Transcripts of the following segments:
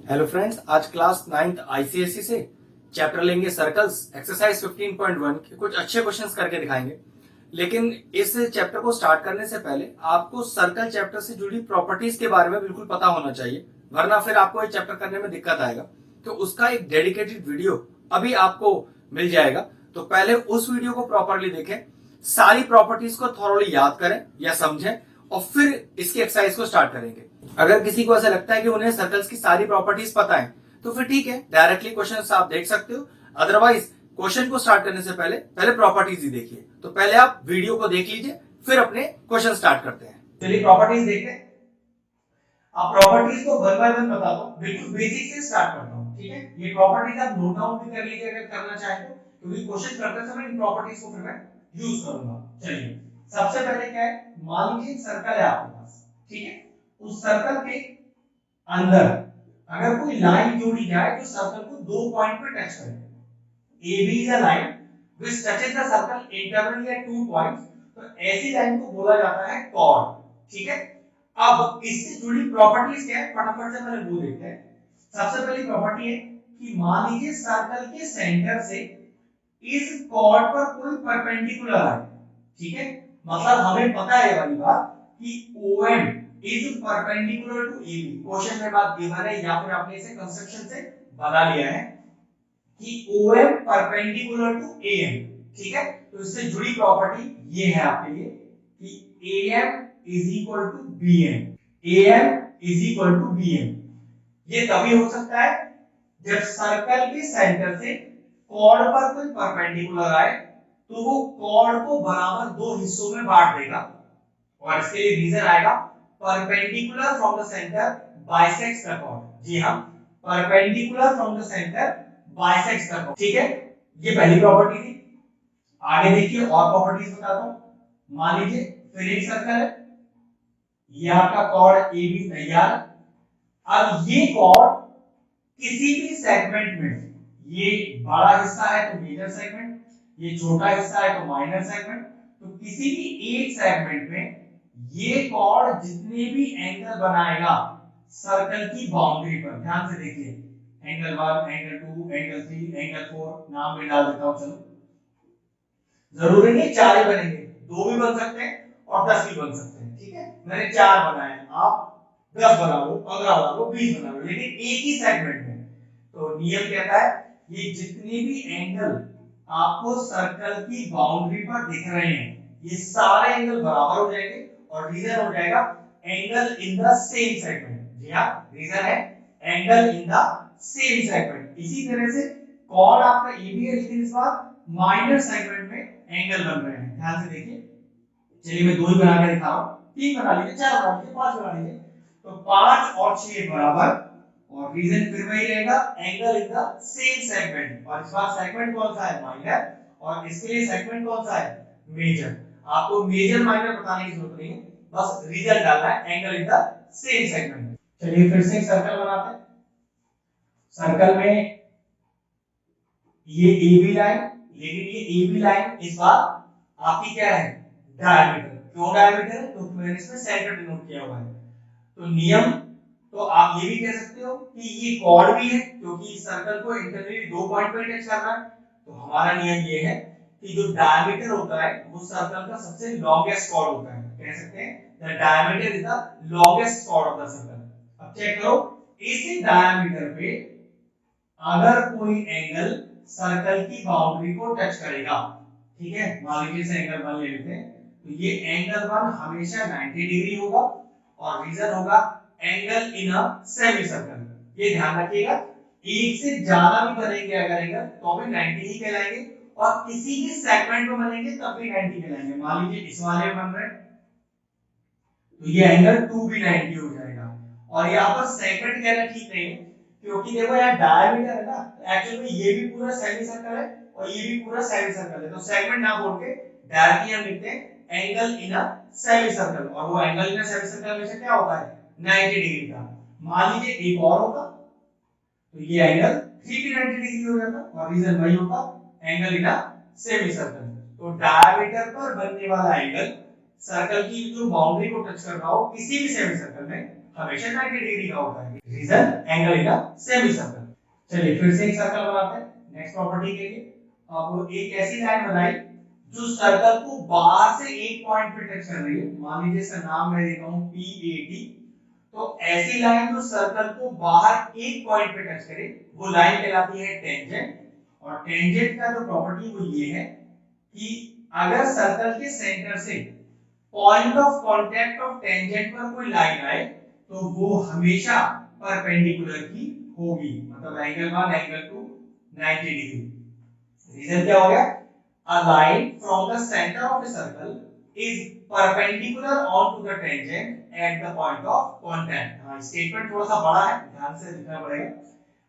Hello friends, आज class 9th ICSE से chapter लेंगे सर्कल्स एक्सरसाइज 15.1 के कुछ अच्छे क्वेश्चंस करके दिखाएंगे। लेकिन इस चैप्टर को स्टार्ट करने से पहले आपको सर्कल चैप्टर से जुड़ी प्रॉपर्टीज के बारे में बिल्कुल पता होना चाहिए, वरना फिर आपको ये चैप्टर करने में दिक्कत आएगा। तो उसका एक डेडिकेटेड वीडियो अभी आपको मिल जाएगा, तो पहले उस वीडियो को प्रॉपरली देखें, सारी प्रॉपर्टीज को थॉरोली याद करें या समझें और फिर इसकी एक्सरसाइज को स्टार्ट करेंगे। अगर किसी को ऐसा लगता है कि उन्हें सर्कल्स की सारी प्रॉपर्टीज पता है तो फिर ठीक है, डायरेक्टली क्वेश्चन आप देख सकते हो। अदरवाइज क्वेश्चन को स्टार्ट करने से पहले पहले प्रॉपर्टीज ही देखिए। तो पहले आप वीडियो को देख लीजिए, फिर अपने क्वेश्चन स्टार्ट करते हैं। चलिए प्रॉपर्टीज देखते हैं। आप प्रॉपर्टीज को वन बाय वन बताता हूं, बिल्कुल बेसिक से स्टार्ट करता हूं, ठीक है। ये प्रॉपर्टीज आप नोट डाउन भी कर लीजिए अगर करना चाहे तो, क्योंकि क्वेश्चन करते समय इन प्रॉपर्टीज को फिर मैं यूज करूंगा। चलिए सबसे पहले क्या है, मान लीजिए सर्कल है आपके पास, ठीक है। उस सर्कल के अंदर अगर कोई लाइन जोड़ी जाए जो सर्कल को दो पॉइंट पे टच करे, AB is a line which touches the circle internally at 2 points, तो ऐसी लाइन को बोला जाता है कॉर्ड, ठीक है। अब इससे जुड़ी प्रॉपर्टीज क्या है, फटाफट से पहले वो देखते हैं। सबसे पहली प्रॉपर्टी है कि मान लीजिए सर्कल के सेंटर से इस कॉर्ड पर कोई परपेंडिकुलर है, ठीक है। मतलब हमें पता है ये वाली बात कि OM is perpendicular to AB। Question में बात गिवन है या फिर आपने इसे कंस्ट्रक्शन से बना लिया है कि OM परपेंडिकुलर टू AM, ठीक है। तो इससे जुड़ी प्रॉपर्टी ये है आपके लिए कि AM is equal to BM। AM is equal to BM ये तभी हो सकता है जब सर्कल के सेंटर से कॉर्ड पर कोई परपेंडिकुलर आए तो वो कॉर्ड को बराबर दो हिस्सों में बांट देगा, और इसके लिए रीजन आएगा perpendicular from the centre bisects the chord. जी हां, perpendicular from the centre bisects the chord, ठीक है। ये पहली प्रॉपर्टी थी। आगे देखिए और प्रॉपर्टीज बताता हूं। मान लीजिए फिर एक सर्कल है, ये आपका कॉर्ड AB तैयार। अब ये कॉर्ड किसी भी सेगमेंट में, ये बड़ा हिस्सा है तो मेजर सेगमेंट, ये छोटा हिस्सा है तो माइनर सेगमेंट, तो किसी भी एक सेगमेंट में ये कॉर्ड जितने भी एंगल बनाएगा सर्कल की बाउंड्री पर, ध्यान से देखिए, एंगल 1, एंगल 2, एंगल 3, एंगल 4, नाम भी डाल देता हूं। चलो, जरूरी नहीं चार ही बनेंगे, दो भी बन सकते हैं और 10 भी बन सकते हैं, ठीक है। मैंने चार बनाए, आप 10 बना लो, 15 बना लो, 20 बना लो, लेकिन एक ही सेगमेंट में। तो नियम कहता है ये जितने भी एंगल आपको सर्कल की बाउंड्री पर दिख रहे हैं ये सारे एंगल बराबर हो जाएंगे, और रीजन हो जाएगा angle in the same segment. जी हां, रीजन है angle in the same segment. इसी तरह से कॉर्ड आपका AB है, लेकिन इस बार माइनर सेगमेंट में एंगल बन रहे हैं, ध्यान से देखिए। चलिए मैं दो ही बना के दिखा रहा हूं, तीन बना लीजिए, चार बना लीजिए, पांच बना लीजिए। तो 5 और 6 बराबर, और रीजन फिर वही रहेगा angle in the same segment. और इस बार सेगमेंट कौन सा है, माइनर, और इसके लिए सेगमेंट कौन सा है, मेजर। आपको मेजर माइनर बताने की जरूरत नहीं है, बस रीजन डालना है angle in the same segment. चलिए फिर से एक सर्कल बनाते हैं। सर्कल में ये AB लाइन, लेकिन ये AB लाइन इस बार आपकी क्या है, डायमीटर। क्यों डायमीटर है, क्योंकि मैंने इसमें सेंटर डिनोट किया हुआ है। तो नियम, तो आप ये भी कह सकते हो कि ये कॉर्ड भी है क्योंकि इस सर्कल को इंटरनली दो पॉइंट पर टच कर रहा है। तो हमारा नियम ये है कि जो डायमीटर होता है वो सर्कल का सबसे लॉन्गेस्ट कॉर्ड होता है। कह सकते हैं the diameter is the longest chord of the circle. अब चेक करो, इसी डायमीटर पे अगर कोई एंगल सर्कल की बाउंड्री को टच करेगा, ठीक है, मान लीजिए इसे एंगल 1 ले लेते हैं, तो ये एंगल 1 हमेशा 90 डिग्री होगा, और रीजन होगा angle in a semi circle. ये ध्यान रखिएगा, एक से ज्यादा भी बनेंगे अगर एंगल तो भी 90 ही कहलाएंगे, और किसी भी सेगमेंट में बनेंगे तब भी 90 कहलाएंगे। मान लीजिए इस वाले में बन रहे हैं तो ये एंगल 2 भी 90 हो जाएगा। और यहाँ पर सेगमेंट कहना ठीक नहीं है, क्योंकि देखो यहाँ डायमीटर है ना, एक्चुअली में ये भी पूरा सेमी सर्कल है और ये भी पूरा सेमी सर्कल है। तो सेगमेंट ना बोल के डायरेक्टली हम लिखते हैं angle in a semi circle, और वो angle in a semi circle हमेशा क्या होता है, 90 डिग्री का। मान लीजिए एक और होता तो ये एंगल 3 भी 90 डिग्री हो जाता, और रीजन वही होता angle in a semi circle. तो डायमीटर पर बनने वाला एंगल सर्कल की जो बाउंड्री को टच कर रहा हो किसी भी सेमी सर्कल में हमेशा 90 डिग्री का होता है। Reason angle in a semi circle. चलिए फिर से एक सर्कल बनाते हैं नेक्स्ट प्रॉपर्टी के लिए। अब एक ऐसी लाइन बनाई जो सर्कल को बाहर से एक पॉइंट पे टच कर रही है। मान लीजिए इसका नाम मैं देता हूं PAT। तो ऐसी लाइन जो सर्कल को बाहर एक पॉइंट पे टच करे वो लाइन कहलाती है टेंजेंट। और टेंजेंट का जो प्रॉपर्टी वो ये है कि अगर सर्कल के सेंटर से point of contact of tangent पर कोई लाइन आए तो वो हमेशा परपेंडिकुलर की होगी, मतलब एंगल 1 एंगल 2 90 डिग्री। रीजन क्या हो गया? A line from the center of a circle is perpendicular onto the tangent at the point of contact। हाँ, स्टेटमेंट थोड़ा सा बड़ा है, ध्यान से लिखना पड़ेगा।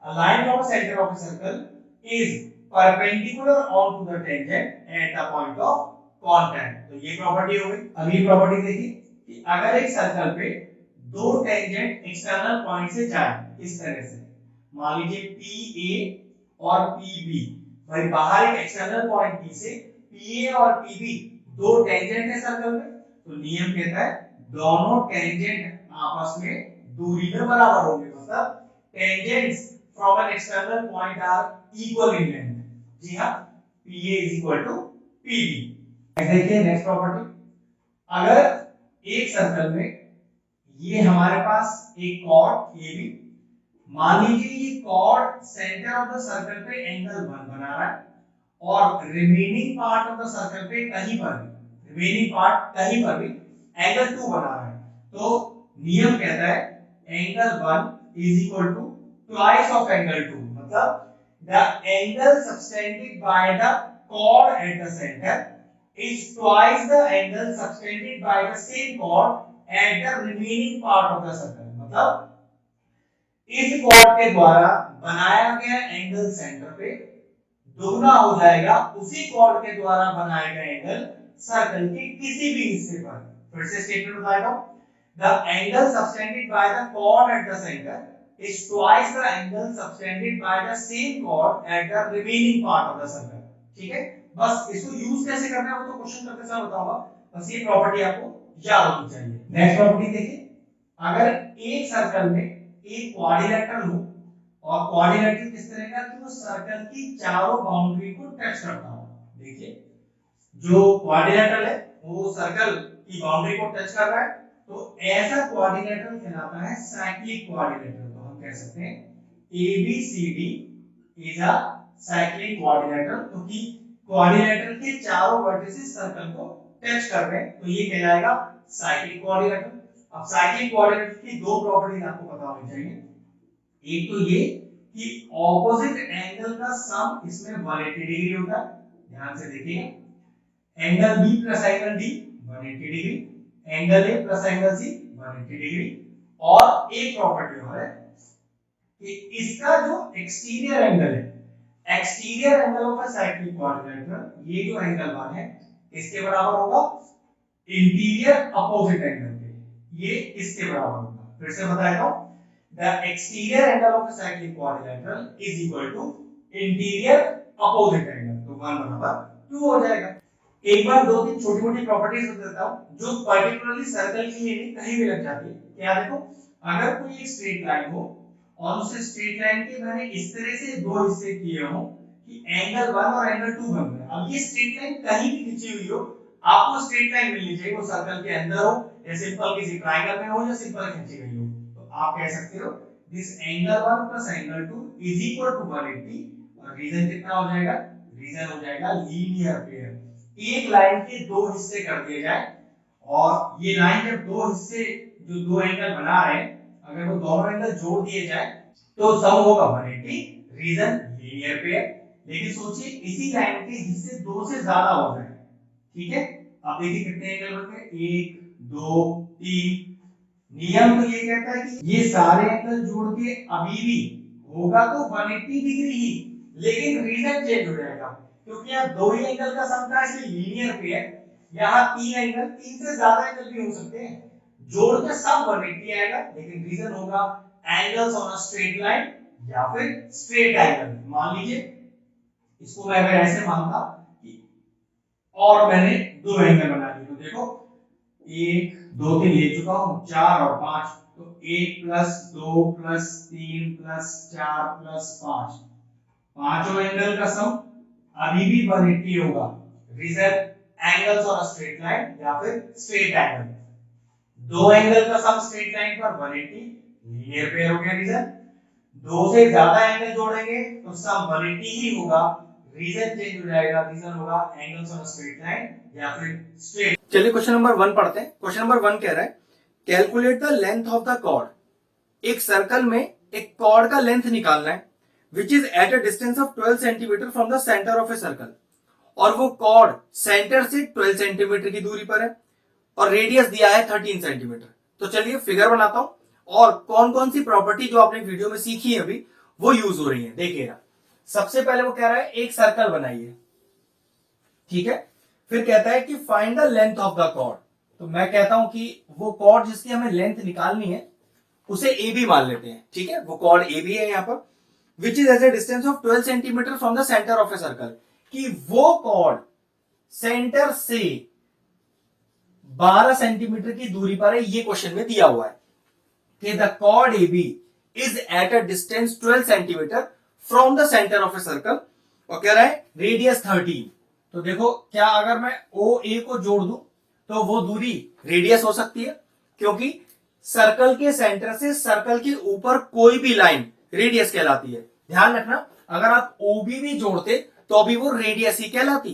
A line from the center of a circle is perpendicular onto the tangent at the point of contact। तो ये प्रॉपर्टी हो गई। अगली प्रॉपर्टी देखिए कि अगर एक सर्कल पे दो टेंजेंट एक्सटर्नल पॉइंट से जाए इस तरह से, मान लीजिए PA और PB, भाई बाहर एक एक्सटर्नल पॉइंट P से PA और PB दो टेंजेंट है सर्कल में, तो नियम कहता है दोनों टेंजेंट आपस में दूरी में बराबर होंगे, मतलब tangents from an external point are equal in length. जी हाँ, PA is equal to PB। देखिए नेक्स्ट प्रॉपर्टी, अगर एक सर्कल में ये हमारे पास एक कॉर्ड AB, मान लीजिए ये chord centre of the circle पे एंगल 1 बना रहा है और remaining part of the circle पे कहीं पर भी एंगल 2 बना रहा है, तो नियम कहता है angle 1 is equal to twice of angle 2, मतलब the angle subtended by the chord at the center is twice the angle subtended by the same chord at the remaining part of the circle। मतलब इस cord के द्वारा बनाया गया angle centre पे दोगुना हो जाएगा उसी कॉर्ड के द्वारा बनाया गया एंगल सर्कल के किसी भी हिस्से पर। फिर से स्टेटमेंट बताएगा, the angle subtended by the chord at the centre is twice the angle subtended by the same chord at the remaining part of the circle. ठीक है, बस इसको यूज कैसे करना है वो तो क्वेश्चन करते समय बताऊंगा, बस ये प्रॉपर्टी आपको याद होनी चाहिए। नेक्स्ट प्रॉपर्टी देखिए, अगर एक सर्कल में एक क्वाड्रिलेटरल हो और क्वाड्रिलेटरल किस तरह का कि वो सर्कल की चारों बाउंड्री को टच करता हो। देखिए जो क्वाड्रिलेटरल है वो सर्कल की बाउंड्री को टच कर रहा है, तो ऐसा क्वाड्रिलेटरल कहलाता है साइक्लिक क्वाड्रिलेटरल। तो हम कह सकते हैं ABCD is a cyclic quadrilateral, क्योंकि क्वाड्रिलेटरल के चारों वर्टिसेस सर्कल को टच कर रहे हैं, तो ये कहलाएगा साइक्लिक क्वाड्रिलेटरल। अब साइक्लिक क्वाड्रिलेटरल की दो प्रॉपर्टीज आपको पता होनी चाहिए। एक तो ये कि ऑपोजिट एंगल का सम इसमें 180 डिग्री होता है, ध्यान से देखिए, angle B plus angle D 180 degree, angle A plus angle C 180 degree. और एक प्रॉपर्टी और है कि इसका जो एक्सटीरियर एंगल है, exterior angle of a cyclic quadrilateral, ये जो एंगल 1 है इसके बराबर होगा इंटीरियर अपोजिट एंगल के, ये इसके बराबर होगा। फिर से बताता हूं, the exterior angle of a cyclic quadrilateral is equal to interior opposite angle, तो 1 बराबर 2 हो जाएगा। एक बार दो तीन छोटी मोटी प्रॉपर्टीज बता देता हूं जो पर्टिकुलरली सर्कल के लिए नहीं कहीं भी लग जाती है। क्या देखो, अगर कोई एक स्ट्रेट लाइन हो और उस स्ट्रेट लाइन के मैंने इस तरह से दो हिस्से किए हो कि एंगल 1 और एंगल 2 बन गए, अब ये स्ट्रेट लाइन कहीं भी खींची हुई हो, आपको स्ट्रेट लाइन मिलनी चाहिए, वो सर्कल के अंदर हो या सिंपल किसी ट्रायंगल में हो या सिंपल खींची गई हो, तो आप कह सकते हो this angle 1 plus angle 2 is equal to 180। और रीजन कितना हो जाएगा? रीजन हो जाएगा लीनियर पेयर। एक लाइन के दो हिस्से कर दिए जाए और ये लाइन जब दो हिस्से जो दो एंगल बना रहे हैं अगर वो दोनों एंगल जोड़ दिए जाए तो सम होगा 180, रीजन लीनियर पेयर। लेकिन सोचिए इसी लाइन के हिस्से दो से ज्यादा हो जाए, ठीक है, अब देखिए कितने एंगल बन गए, 1 2 3। नियम तो ये कहता है कि ये सारे एंगल जोड़ के अभी भी होगा तो 180 डिग्री ही, लेकिन रीजन चेंज हो जाएगा क्योंकि यहाँ दो ही एंगल का सम था इसलिए लीनियर पेयर। यहाँ तीन एंगल, तीन से ज्यादा एंगल भी हो सकते हैं, जोड़ के सम 180 आएगा, लेकिन रीजन होगा angles on a straight line या फिर स्ट्रेट एंगल। मान लीजिए इसको मैं अगर ऐसे मानता कि और मैंने दो एंगल बना लिए, तो देखो 1 2 3 ले चुका हूं, 4 और 5, तो 1 प्लस 2 प्लस 3 प्लस 4 प्लस 5, पांचों एंगल का सम अभी भी 180 होगा। Reason angles on a straight line या फिर स्ट्रेट एंगल, दो एंगल का सम स्ट्रेट लाइन पर 180 लीनियर पेयर हो गया। रीजन दो से ज्यादा एंगल जोड़ेंगे तो सम 180 ही होगा, रीजन चेंज हो जाएगा, रीजन होगा angles on a straight line या फिर स्ट्रेट। चलिए क्वेश्चन नंबर 1 पढ़ते हैं। क्वेश्चन नंबर 1 कह रहा है calculate the length of the chord. एक सर्कल में एक कॉर्ड का लेंथ निकालना है which is at a distance of 12 centimetre from the centre of a circle, और वो कॉर्ड सेंटर से 12 सेंटीमीटर की दूरी पर है और रेडियस दिया है 13 सेंटीमीटर। तो चलिए फिगर बनाता हूं और कौन कौन सी प्रॉपर्टी जो आपने वीडियो में सीखी है अभी वो यूज हो रही है देखिएगा। सबसे पहले वो कह रहा है एक सर्कल बनाइए, ठीक है। फिर कहता है कि find the length of the chord. तो मैं कहता हूं कि वो कॉर्ड जिसकी हमें लेंथ निकालनी है उसे ए बी मान लेते हैं, ठीक है। वो कॉर्ड ए बी है यहां पर, which is as a distance of 12 centimetre from the centre of a circle, कि वो कॉर्ड सेंटर से 12 सेंटीमीटर की दूरी पर है। ये क्वेश्चन में दिया हुआ है कि the chord A B is at a distance 12 centimetre from the centre of a circle, और कह रहा है रेडियस 13। तो देखो क्या अगर मैं ओ ए को जोड़ दूं तो वो दूरी रेडियस हो सकती है, क्योंकि सर्कल के सेंटर से सर्कल के ऊपर कोई भी लाइन रेडियस कहलाती है। ध्यान रखना अगर आप ओबी भी जोड़ते तो भी वो रेडियस ही कहलाती।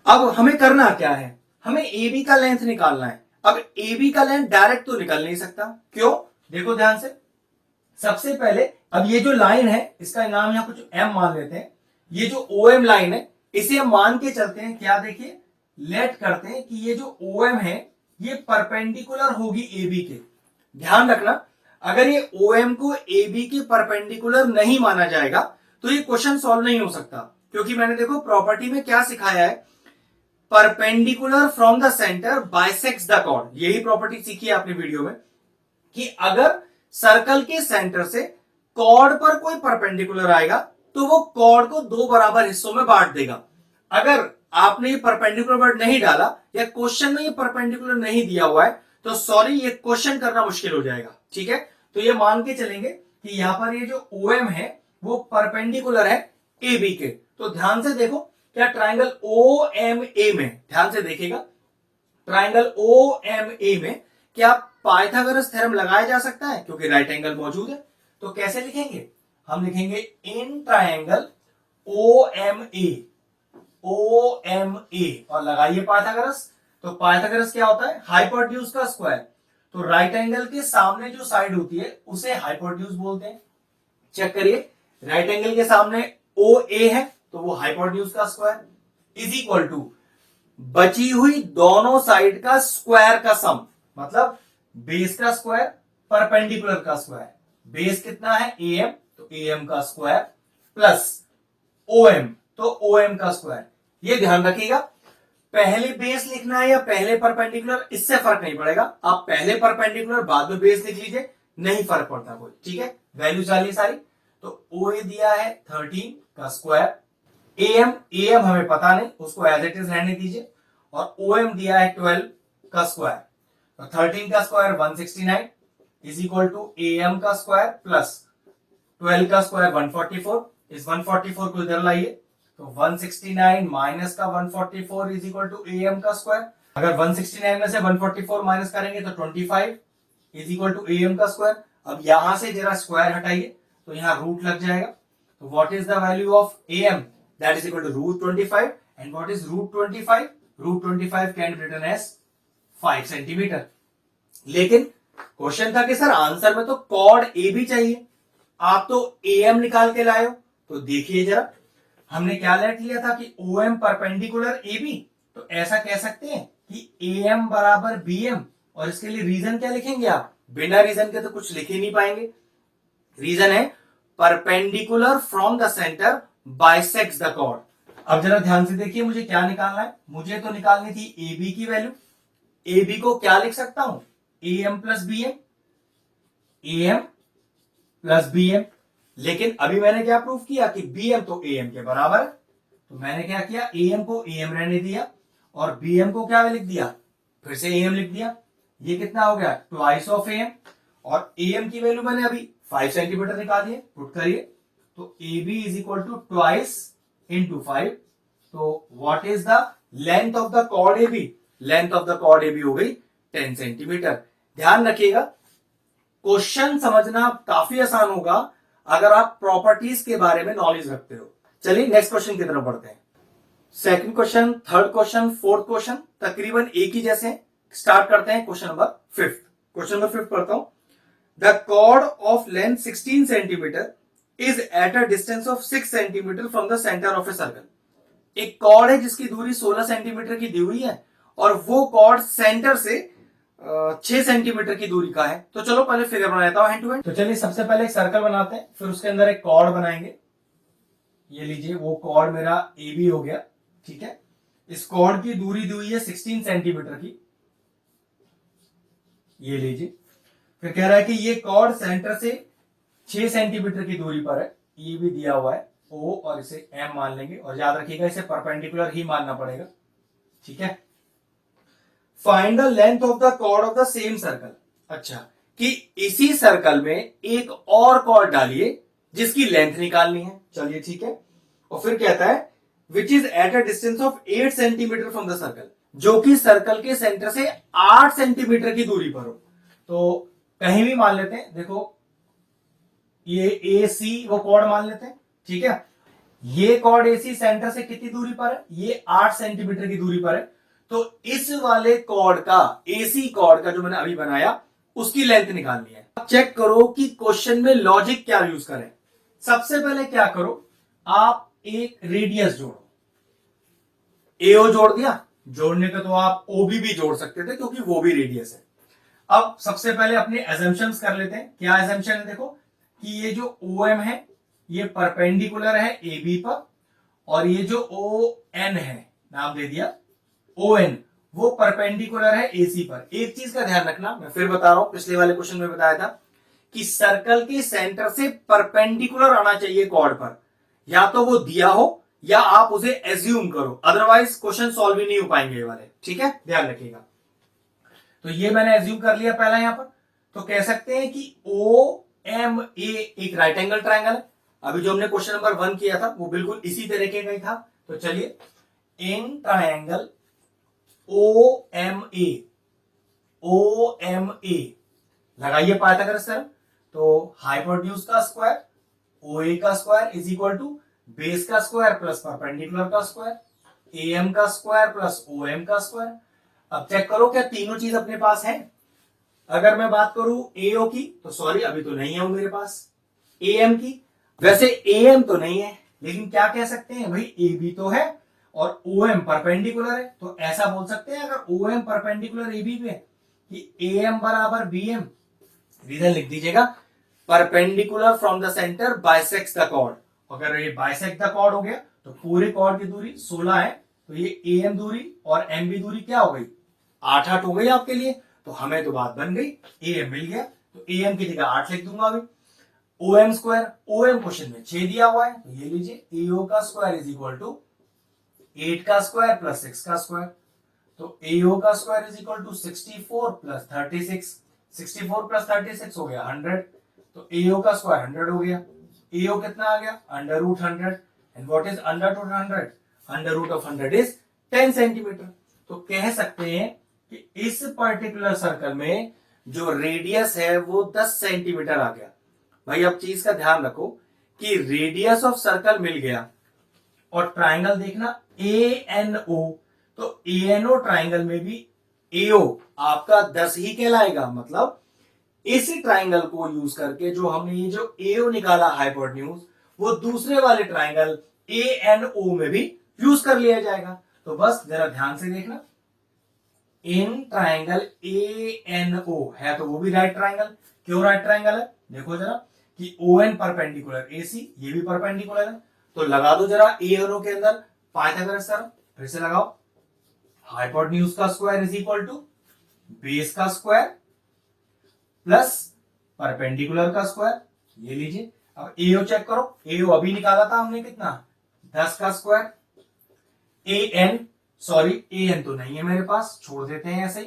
अब हमें करना क्या है, हमें ए बी का लेंथ निकालना है। अब ए बी का लेंथ डायरेक्ट तो निकल नहीं सकता, क्यों, देखो ध्यान से। सबसे पहले अब ये जो लाइन है इसका नाम यहां कुछ एम मान लेते हैं। ये जो ओ एम लाइन है इसे हम मान के चलते हैं, क्या देखिए लेट करते हैं कि ये जो ओ एम है ये परपेंडिकुलर होगी ए बी के। ध्यान रखना अगर ये ओ एम को ए बी के परपेंडिकुलर नहीं माना जाएगा तो ये क्वेश्चन सॉल्व नहीं हो सकता, क्योंकि मैंने देखो प्रॉपर्टी में क्या सिखाया है, perpendicular from the centre bisects the chord. यही प्रॉपर्टी सीखी है आपने वीडियो में कि अगर सर्कल के सेंटर से कॉर्ड पर कोई परपेंडिकुलर आएगा तो वो कॉर्ड को दो बराबर हिस्सों में बांट देगा। अगर आपने ये परपेंडिकुलर वर्ड नहीं डाला या क्वेश्चन में ये परपेंडिकुलर नहीं दिया हुआ है तो सॉरी ये क्वेश्चन करना मुश्किल हो जाएगा, ठीक है। तो ये मान के चलेंगे कि यहां पर ये जो ओ एम है वो परपेंडिकुलर है ए बी के। तो ध्यान से देखो क्या ट्राइंगल ओ एम ए में, ध्यान से देखिएगा, ट्राइंगल ओ एम ए में क्या पाइथागोरस थ्योरम लगाया जा सकता है, क्योंकि राइट एंगल मौजूद है। तो कैसे लिखेंगे, हम लिखेंगे in triangle O M A, O M A और लगाइए पाइथागोरस। तो पाइथागोरस क्या होता है, हाइपोटेन्यूज का स्क्वायर। तो राइट एंगल के सामने जो साइड होती है उसे हाइपोटेन्यूज बोलते हैं। चेक करिए राइट एंगल के सामने ओ ए है तो वो हाइपोटेन्यूज का स्क्वायर इज इक्वल टू बची हुई दोनों साइड का स्क्वायर का सम, मतलब बेस का स्क्वायर परपेंडिकुलर का स्क्वायर। बेस कितना है ए एम, तो ए एम का स्क्वायर प्लस ओ एम, तो ओ एम का स्क्वायर। ये ध्यान रखिएगा पहले बेस लिखना है या पहले परपेंडिकुलर इससे फर्क नहीं पड़ेगा, आप पहले परपेंडिकुलर बाद में बेस लिख लीजिए, नहीं फर्क पड़ता कोई, ठीक है। वैल्यू डालिए सारी। तो ओ ए दिया है 13 का स्क्वायर, ए एम हमें पता नहीं उसको एज इट इज रहने दीजिए, और ओ एम दिया है 12 का स्क्वायर। तो 13 का square 169 is equal to A M का स्क्वायर प्लस 12 का स्क्वायर 144। इस 144 को इधर लाइए तो 169 माइनस का 144 is equal to A M का स्क्वायर। अगर 169 में से 144 माइनस करेंगे तो 25 is equal to A M का स्क्वायर। अब यहां से जरा स्क्वायर हटाइए तो यहां रूट लग जाएगा। तो what is the value of A M, that is equal to root 25। And what is root 25, root 25 can be written as 5 centimetre. लेकिन क्वेश्चन था कि सर आंसर में तो कॉर्ड ए बी चाहिए, आप तो ए एम निकाल के लाए हो। तो देखिए जरा हमने क्या लेट लिया था कि O M perpendicular A B, तो ऐसा कह सकते हैं कि ए एम बराबर बी एम। और इसके लिए रीजन क्या लिखेंगे आप, बिना रीजन के तो कुछ लिख ही नहीं पाएंगे। रीजन है perpendicular from the centre bisects the chord. अब जरा ध्यान से देखिए मुझे क्या निकालना है, मुझे तो निकालनी थी ए बी की वैल्यू। ए बी को क्या लिख सकता हूं, A M plus B M, A M plus B M. लेकिन अभी मैंने क्या प्रूफ किया कि बी एम तो ए एम के बराबर है। तो मैंने क्या किया, ए एम को ए एम रहने दिया और बी एम को क्या लिख दिया, फिर से ए एम लिख दिया। ये कितना हो गया, ट्वाइस ऑफ ए एम। और AM की वैल्यू मैंने अभी 5 सेंटीमीटर निकाली है, पुट करिए तो AB is equal to twice into 5। तो what is the length of the chord AB? Length of the chord AB हो गई 10 सेंटीमीटर। ध्यान रखिएगा, क्वेश्चन समझना काफी आसान होगा अगर आप प्रॉपर्टीज के बारे में नॉलेज रखते हो। चलिए नेक्स्ट क्वेश्चन की तरफ बढ़ते हैं। Second question, third question, fourth question तकरीबन एक ही जैसे हैं। स्टार्ट करते हैं question number fifth. Question number fifth पढ़ता हूं। The chord of length 16 centimetre is at a distance of 6 centimetre from the centre of a circle. एक कॉर्ड है जिसकी दूरी 16 सेंटीमीटर की दी हुई है और वो कॉर्ड सेंटर से 6 सेंटीमीटर की दूरी का है। तो चलो पहले फिगर बना लेता हूं हैंड टू हैंड। तो चलिए सबसे पहले एक सर्कल बनाते हैं, फिर उसके अंदर एक कॉर्ड बनाएंगे। ये लीजिए, वो कॉर्ड मेरा AB हो गया, ठीक है। इस कॉर्ड की दूरी दी हुई है 16 सेंटीमीटर की, ये लीजिए। फिर कह रहा है कि ये कॉर्ड सेंटर से 6 सेंटीमीटर की दूरी पर है, ये भी दिया हुआ है O, और इसे M मान लेंगे और याद रखिएगा इसे परपेंडिकुलर ही मानना पड़ेगा, ठीक है। Find the length of the chord of the same circle. अच्छा, कि इसी सर्कल में एक और कॉर्ड डालिए जिसकी लेंथ निकालनी है। चलिए ठीक है। और फिर कहता है which is at a distance of 8 centimetre from the circle, जो कि सर्कल के सेंटर से 8 सेंटीमीटर की दूरी पर हो। तो कहीं भी मान लेते हैं, देखो ये AC वो कॉर्ड मान लेते हैं, ठीक है। ये कॉर्ड AC सेंटर से कितनी दूरी पर है? ये 8 सेंटीमीटर की दूरी पर है। तो इस वाले कॉर्ड का, AC कॉर्ड का जो मैंने अभी बनाया, उसकी लेंथ निकालनी है। अब चेक करो कि क्वेश्चन में लॉजिक क्या यूज करें। सबसे पहले क्या करो, आप एक रेडियस जोड़ो। AO जोड़ दिया, जोड़ने का तो आप OB भी जोड़ सकते थे क्योंकि वो भी रेडियस है। अब सबसे पहले अपने एजम्पशंस कर लेते हैं। क्या एजम्पशन है? देखो कि ये जो OM है ये परपेंडिकुलर है AB पर, और ये जो ON है, नाम दे दिया ON, वो परपेंडिकुलर है AC पर। एक चीज का ध्यान रखना, मैं फिर बता रहा हूं, पिछले वाले क्वेश्चन में बताया था कि सर्कल के सेंटर से परपेंडिकुलर आना चाहिए कॉर्ड पर। या तो वो दिया हो या आप उसे एज्यूम करो, अदरवाइज क्वेश्चन सॉल्व ही नहीं हो पाएंगे ये वाले, ठीक है, ध्यान रखिएगा। तो ये मैंने एज्यूम कर लिया पहला यहां पर। तो कह सकते हैं कि OMA एक राइट एंगल ट्रायंगल है। अभी जो हमने क्वेश्चन नंबर 1 किया था वो बिल्कुल इसी तरीके का ही था। तो चलिए, इन ट्रायंगल OMA लगाइए पाइथागोरस थ्योरम। तो हाइपोटेन्यूज का स्क्वायर OA का square is equal to base का स्क्वायर प्लस परपेंडिकुलर का स्क्वायर, AM का स्क्वायर प्लस OM का स्क्वायर। अब चेक करो क्या तीनों चीज अपने पास है। अगर मैं बात करूं AO की, तो सॉरी अभी तो नहीं है वो मेरे पास। AM की, वैसे AM तो नहीं है, लेकिन क्या कह सकते हैं भाई, AB तो है और OM परपेंडिकुलर है। तो ऐसा बोल सकते हैं अगर OM परपेंडिकुलर AB पे कि AM बराबर BM। रीजन लिख दीजिएगा, perpendicular from the centre bisects the chord. अगर ये बाइसेक्ट द कॉर्ड हो गया तो पूरे कॉर्ड की दूरी 16 है, तो ये AM दूरी और MB दूरी क्या हो गई, 8 हो गई आपके लिए। तो हमें तो बात बन गई, AM मिल गया, तो AM की जगह 8 लिख दूंगा अभी। OM स्क्वायर, OM क्वेश्चन में 6 दिया हुआ है, तो ये लीजिए AO का स्क्वायर इज इक्वल टू 8 का स्क्वायर प्लस 6 का स्क्वायर। तो AO का square is equal to 64 plus 36। 64 plus 36 हो गया 100। तो AO का स्क्वायर 100 हो गया। AO कितना आ गया, under root 100। And what is under root 100? Under root of 100 is 10 centimetre. तो कह सकते हैं कि इस पर्टिकुलर सर्कल में जो रेडियस है वो 10 सेंटीमीटर आ गया। भाई अब चीज का ध्यान रखो कि रेडियस ऑफ सर्कल मिल गया और ट्राइंगल देखना ANO, तो ANO ट्राइंगल में भी AO आपका 10 ही कहलाएगा। मतलब इस ट्राइंगल को यूज करके जो हमने ये जो AO निकाला हाइपोटेन्यूज, वो दूसरे वाले ट्राइंगल ANO में भी यूज कर लिया जाएगा। तो बस जरा ध्यान से देखना, इन ट्राइंगल ANO है तो वो भी राइट ट्राइंगल। क्यों राइट ट्राइंगल है? देखो जरा कि ON परपेंडिकुलर AC, ये भी परपेंडिकुलर है। तो लगा दो जरा ANO के अंदर पाइथागोरस थ्योरम, फिर से लगाओ। हाइपोटेन्यूज का square is equal to base का स्क्वायर प्लस परपेंडिकुलर का स्क्वायर, ये लीजिए। अब AO चेक करो, AO अभी निकाला था हमने कितना, 10 का स्क्वायर। AN, सॉरी AN तो नहीं है मेरे पास, छोड़ देते हैं ऐसे ही,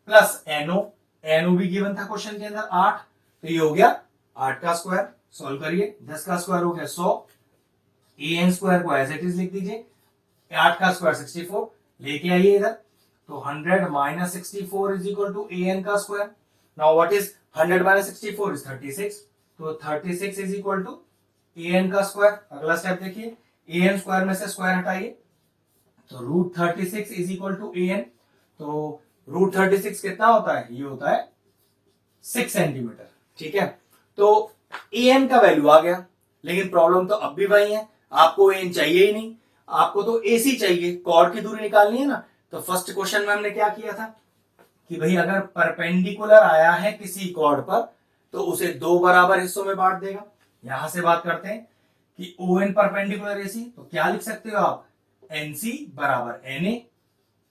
प्लस NO भी गिवन था क्वेश्चन के अंदर 8। तो ये हो गया 8 का स्क्वायर, सॉल्व करिए, 10 का स्क्वायर हो गया 100, an स्क्वायर को एज इट इज लिख दीजिए, 8 का स्क्वायर 64 लेके आइए इधर, तो 100 minus 64 is equal to an का square. Now what is 100 minus 64 is 36, तो 36 इज इक्वल टू an का स्क्वायर। अगला स्टेप देखिए, an स्क्वायर में से स्क्वायर हटाइए, तो root 36 is equal to an, तो रूट 36 कितना होता है, ये होता है 6 सेंटीमीटर। ठीक है, तो an का वैल्यू आ गया, लेकिन प्रॉब्लम तो अब भी वही है, आपको an चाहिए ही नहीं, आपको तो AC चाहिए, कॉर्ड की दूरी निकालनी है ना। तो फर्स्ट क्वेश्चन में हमने क्या किया था कि भाई अगर परपेंडिकुलर आया है किसी कॉर्ड पर तो उसे दो बराबर हिस्सों में बांट देगा। यहां से बात करते हैं कि ON परपेंडिकुलर AC, तो क्या लिख सकते हो आप, NC बराबर NA,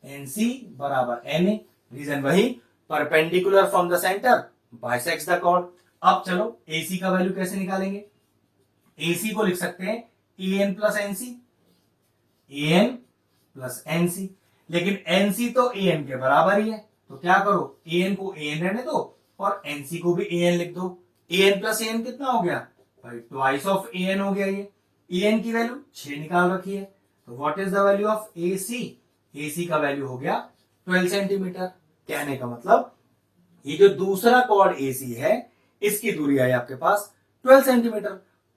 NC बराबर NA, रीजन वही, perpendicular from the centre bisects the chord. अब चलो AC का वैल्यू कैसे निकालेंगे, AC को लिख सकते हैं AN plus NC, AN plus NC, लेकिन NC तो AN के बराबर ही है, तो क्या करो, AN को AN रहने दो और NC को भी AN लिख दो। AN प्लस AN कितना हो गया भाई, ट्वाइस ऑफ AN हो गया। ये AN की वैल्यू 6 निकाल रखी है, तो what is the value of AC, AC का वैल्यू हो गया 12 सेंटीमीटर। कहने का मतलब ये जो दूसरा कॉर्ड AC है इसकी दूरी आई आपके पास 12 सेंटीमीटर।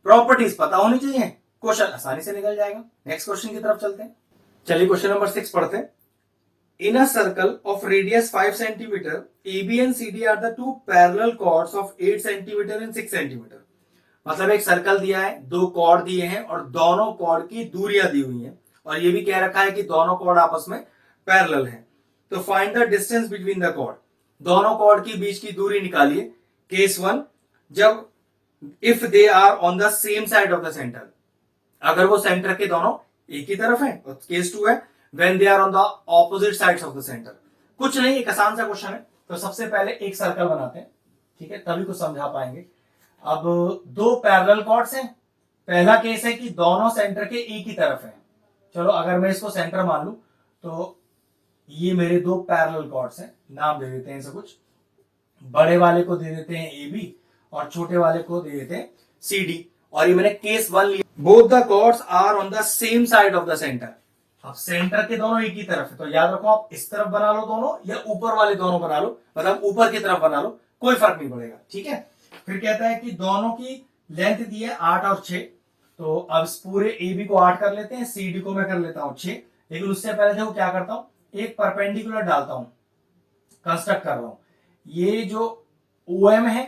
प्रॉपर्टीज पता होनी चाहिए, क्वेश्चन आसानी से निकल जाएगा। नेक्स्ट क्वेश्चन की तरफ चलते हैं, चलिए क्वेश्चन नंबर 6 पढ़ते हैं। In a circle of radius 5 centimeter, AB and CD are the two parallel chords of 8 centimeter and 6 centimeter. मतलब एक सर्कल दिया है, दो कॉर्ड दिए हैं और दोनों कॉर्ड की दूरियां दी हुई हैं, और ये भी कह रखा है कि दोनों कॉर्ड आपस में पैरेलल हैं। तो find the distance between the chord, दोनों कॉर्ड के बीच की दूरी निकालिए। केस 1, जब if they are on the same side of the centre, अगर वो सेंटर के दोनों एक ही तरफ है। और केस 2 है when they are on the opposite sides of the center। कुछ नहीं, एक आसान सा क्वेश्चन है। तो सबसे पहले एक सर्कल बनाते हैं, ठीक है, तभी कुछ समझा पाएंगे। अब दो पैरेलल कॉर्ड्स हैं, पहला केस है कि दोनों सेंटर के एक ही तरफ है। चलो अगर मैं इसको सेंटर मान लू तो ये मेरे दो पैरेलल कॉर्ड्स हैं, नाम दे देते हैं इसे कुछ, बड़े वाले को दे देते हैं AB और छोटे वाले को दे देते हैं CD। और ये मैंने केस 1 लिया, both the chords are on the same side of the centre. अब सेंटर के दोनों एक ही तरफ है, तो याद रखो आप इस तरफ बना लो दोनों या ऊपर वाले दोनों बना लो, मतलब ऊपर की तरफ बना लो, कोई फर्क नहीं पड़ेगा। ठीक है, फिर कहता है कि दोनों की लेंथ दी है 8 और 6, तो अब इस पूरे AB को 8 कर लेते हैं, CD को मैं कर लेता हूं 6। लेकिन उससे पहले देखो क्या करता हूं, एक परपेंडिकुलर डालता हूं, कंस्ट्रक्ट कर रहा हूं। ये जो OM है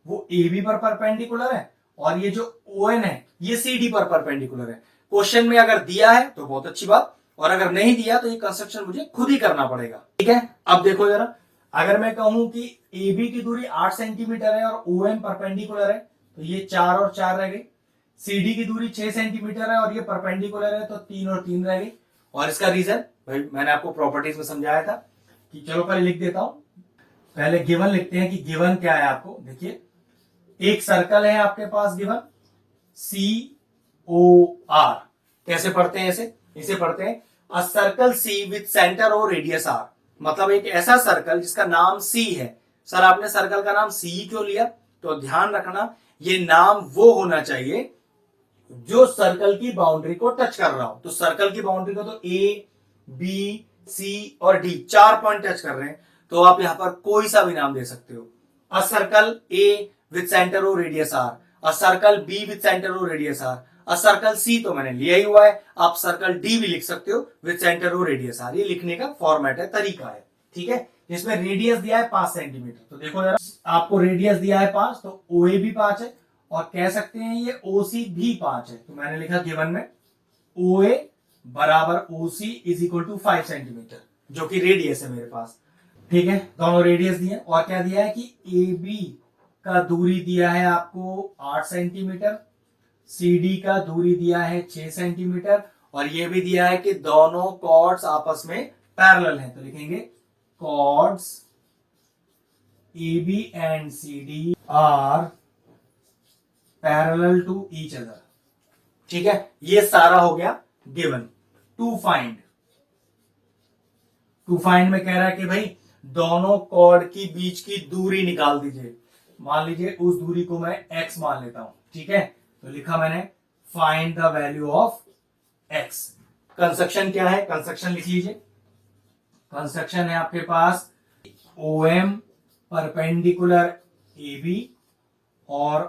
वो AB पर परपेंडिकुलर है और ये जो ON है ये CD पर परपेंडिकुलर है। क्वेश्चन में अगर दिया है तो बहुत अच्छी बात, और अगर नहीं दिया तो ये कंस्ट्रक्शन मुझे खुद ही करना पड़ेगा। ठीक है, अब देखो जरा, अगर मैं कहूं कि AB की दूरी 8 सेंटीमीटर है और OM परपेंडिकुलर है, तो ये 4 और 4 रह गई। CD की दूरी 6 सेंटीमीटर है और ये परपेंडिकुलर है, तो 3 और 3 रह गई। और इसका रीजन भाई मैंने आपको प्रॉपर्टीज में समझाया था कि चलो पहले लिख देता हूं, पहले गिवन लिखते हैं कि गिवन क्या है आपको। देखिए एक सर्कल है आपके पास गिवन COR, कैसे पढ़ते हैं इसे पढ़ते हैं अ सर्कल C विद सेंटर और रेडियस R। मतलब एक ऐसा सर्कल जिसका नाम C है। सर आपने सर्कल का नाम C क्यों लिया, तो ध्यान रखना ये नाम वो होना चाहिए जो सर्कल की बाउंड्री को टच कर रहा हो। तो सर्कल की बाउंड्री को तो A, B, C और D 4 पॉइंट टच कर रहे हैं, तो आप यहां पर कोई सा भी नाम दे सकते हो। A circle A with centre और radius R, a circle B with centre और radius R, a circle C तो मैंने लिया ही हुआ है, आप सर्कल D भी लिख सकते हो विद सेंटर और रेडियस R। ये लिखने का फॉर्मेट है, तरीका है। ठीक है, जिसमें रेडियस दिया है 5 सेंटीमीटर, तो देखो जरा आपको रेडियस दिया है 5, तो OA भी 5 है और कह सकते हैं ये OC भी 5 है। तो मैंने लिखा गिवन में OA बराबर OC is equal to 5 centimetre, जो कि रेडियस है मेरे पास। ठीक है, दोनों रेडियस दिए और क्या दिया है कि AB का दूरी दिया है आपको 8 सेंटीमीटर, CD का दूरी दिया है 6 सेंटीमीटर, और ये भी दिया है कि दोनों कॉर्ड्स आपस में पैरेलल हैं। तो लिखेंगे chords AB and CD are parallel to each other. ठीक है, ये सारा हो गया गिवन। टू फाइंड में कह रहा है कि भाई दोनों कॉर्ड की बीच की दूरी निकाल दीजिए। मान लीजिए उस दूरी को मैं x मान लेता हूं, ठीक है। तो लिखा मैंने find the value of x। Construction क्या है, कंस्ट्रक्शन लिख लीजिए। कंस्ट्रक्शन है आपके पास OM परपेंडिकुलर AB और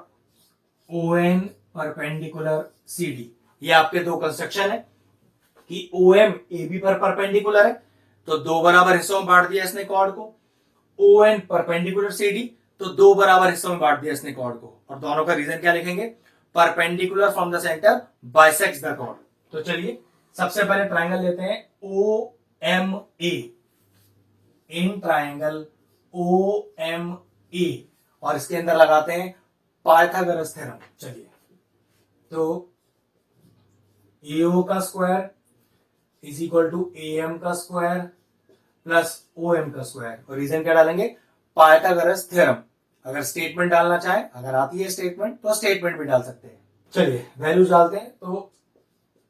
ON परपेंडिकुलर CD। ये आपके दो कंस्ट्रक्शन है कि OM AB पर परपेंडिकुलर है तो दो बराबर हिस्सों में बांट दिया इसने कॉर्ड को, ON परपेंडिकुलर CD तो दो बराबर हिस्सों में बांट दिया इसने कॉर्ड को। और दोनों का रीजन क्या लिखेंगे, perpendicular from the centre bisects the chord. तो चलिए सबसे पहले ट्राइंगल लेते हैं OMA, इन ट्राइंगल OMA और इसके अंदर लगाते हैं पाइथागोरस थ्योरम। चलिए तो AO का square is equal to AM का स्क्वायर प्लस OM का स्क्वायर। और रीजन क्या डालेंगे, पाइथागोरस थ्योरम। अगर स्टेटमेंट डालना चाहे, अगर आती है स्टेटमेंट तो स्टेटमेंट भी डाल सकते हैं। चलिए वैल्यूज डालते हैं। तो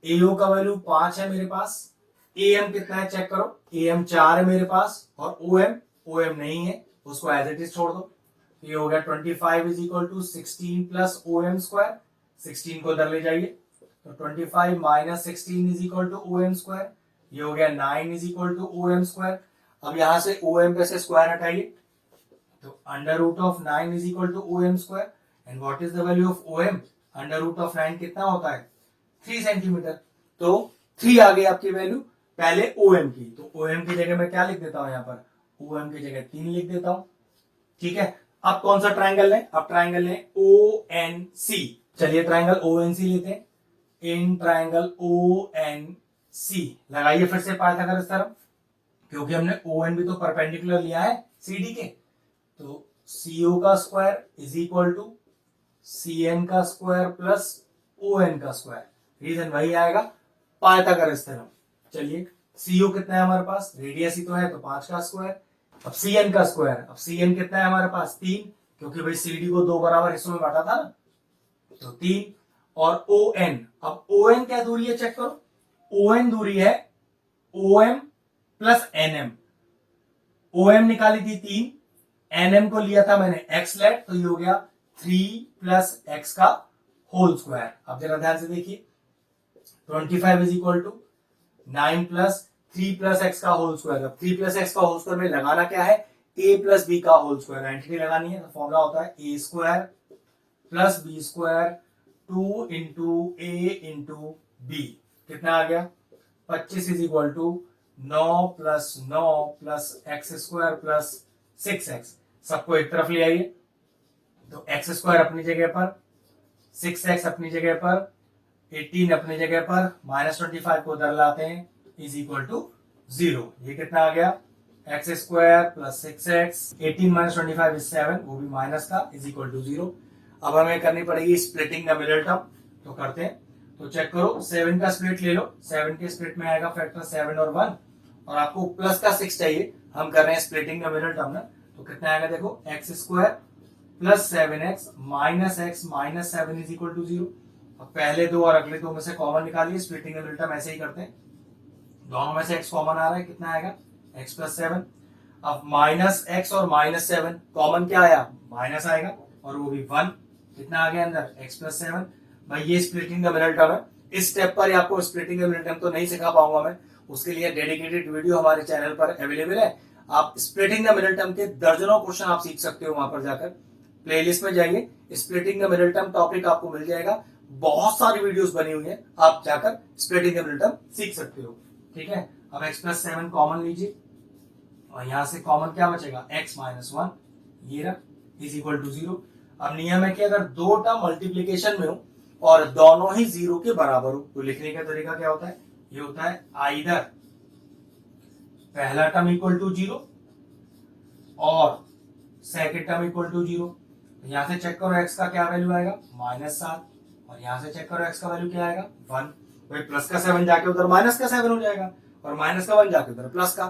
AO का वैल्यू 5 है मेरे पास, AM कितना है चेक करो, AM 4 है मेरे पास और OM नहीं है, उसको एज इट इज छोड़ दो। ये हो गया 25 is equal to 16 plus OM square, 16 को इधर ले जाइए तो 25 minus 16 is equal to OM square. ये हो गया 9 is equal to OM square. अब यहां से OM पे से स्क्वायर हटाइए तो under root of 9 is equal to OM square. And what is the value of OM, under root of 9 कितना होता है 3 सेंटीमीटर। तो 3 आ गई आपकी वैल्यू पहले OM की। तो OM की जगह मैं क्या लिख देता हूं, यहां पर OM की जगह 3 लिख देता हूं, ठीक है। अब कौन सा ट्राइंगल है, अब ट्राइंगल है ONC। चलिए ट्राइंगल ONC लेते हैं। इन ट्राइंगल ONC लगाइए फिर से पाइथागोरस थ्योरम, क्योंकि हमने ON भी तो परपेंडिकुलर लिया है CD के। तो CO का square is equal to CN का स्क्वायर प्लस ON का स्क्वायर। रीजन वही आएगा, पाइथागोरस थ्योरम। चलिए CO कितना है हमारे पास, रेडियस ही तो है तो 5 का स्क्वायर। अब CN का स्क्वायर, अब CN कितना है हमारे पास 3, क्योंकि भाई CD को दो बराबर हिस्सों में बांटा था ना, तो 3। और ON, अब ON क्या दूरी है चेक करो, ON दूरी है OM प्लस NM। OM निकाली थी 3, NM को लिया था मैंने x लेट, तो ये हो गया 3 प्लस x का होल स्क्वायर। अब जरा ध्यान से देखिए 25 is equal to 9 plus 3 plus x का होल स्क्वायर। अब 3 प्लस x का होल स्क्वायर में लगाना क्या है, a प्लस b का होल स्क्वायर, एंटिटी लगानी है। तो फॉर्मूला होता है a square plus b square 2 into a into b। कितना आ गया 25 is equal to 9 plus 9 plus x square plus 6x। सबको एक तरफ ले आइए तो एक्स स्क्वायर अपनी जगह पर, 6x अपनी जगह पर, 18 अपनी जगह पर, माइनस 25 को उधर लाते हैं इज इक्वल टू 0। ये कितना आ गया x square plus 6x, 18 minus 25 is 7, वो भी माइनस का, इज इक्वल टू 0। अब हमें करनी पड़ेगी स्प्लिटिंग द मिडिल टर्म, तो करते हैं। तो चेक करो 7 का स्प्लिट ले लो, 7 के स्प्लिट में आएगा फैक्टर 7 और 1, और आपको प्लस का 6 चाहिए, हम कर रहे हैं स्प्लिटिंग द मिडिल टर्म ना। तो कितना आएगा देखो x square plus 7x minus x minus 7 is equal to 0। अब पहले दो और अगले दो में से कॉमन निकालिए, स्प्लिटिंग द मिडिल टर्म ऐसे ही करते हैं। दोनों में से x कॉमन आ रहा है, कितना आएगा x प्लस 7। अब माइनस x और माइनस 7 कॉमन क्या आया, माइनस आएगा, और वो भी 1। कितना आ गया अंदर x प्लस 7। भाई ये स्प्लिटिंग द मिडिल टर्म है। इस स्टेप पर आपको स्प्लिटिंग द मिडिल टर्म तो नहीं सिखा पाऊंगा मैं, उसके लिए डेडिकेटेड वीडियो हमारे चैनल पर अवेलेबल है। आप स्प्लिटिंग द मिडिल टर्म के दर्जनों क्वेश्चन आप सीख सकते हो, वहां पर जाकर प्लेलिस्ट में जाइए, splitting the middle term topic आपको मिल जाएगा। बहुत सारी वीडियोस बनी हुई है, आप जाकर स्प्लिटिंग द मिडिल टर्म सीख सकते हो, ठीक है। अब x प्लस 7 कॉमन लीजिए और यहां से कॉमन क्या बचेगा x माइनस 1, ये रहा इज इक्वल टू 0। अब नियम है कि अगर दो टर्म मल्टीप्लीकेशन में हो और दोनों ही 0 के बराबर हो तो लिखने का तरीका क्या होता है, ये होता है आइदर पहला टर्म इक्वल टू 0 और सेकेंड टर्म इक्वल टू 0। यहां से चेक करो x का क्या वैल्यू आएगा -7, और यहां से चेक करो x का वैल्यू क्या आएगा 1। भाई प्लस का 7 जाके उधर माइनस का 7 हो जाएगा, और माइनस का 1 जाके उधर प्लस का।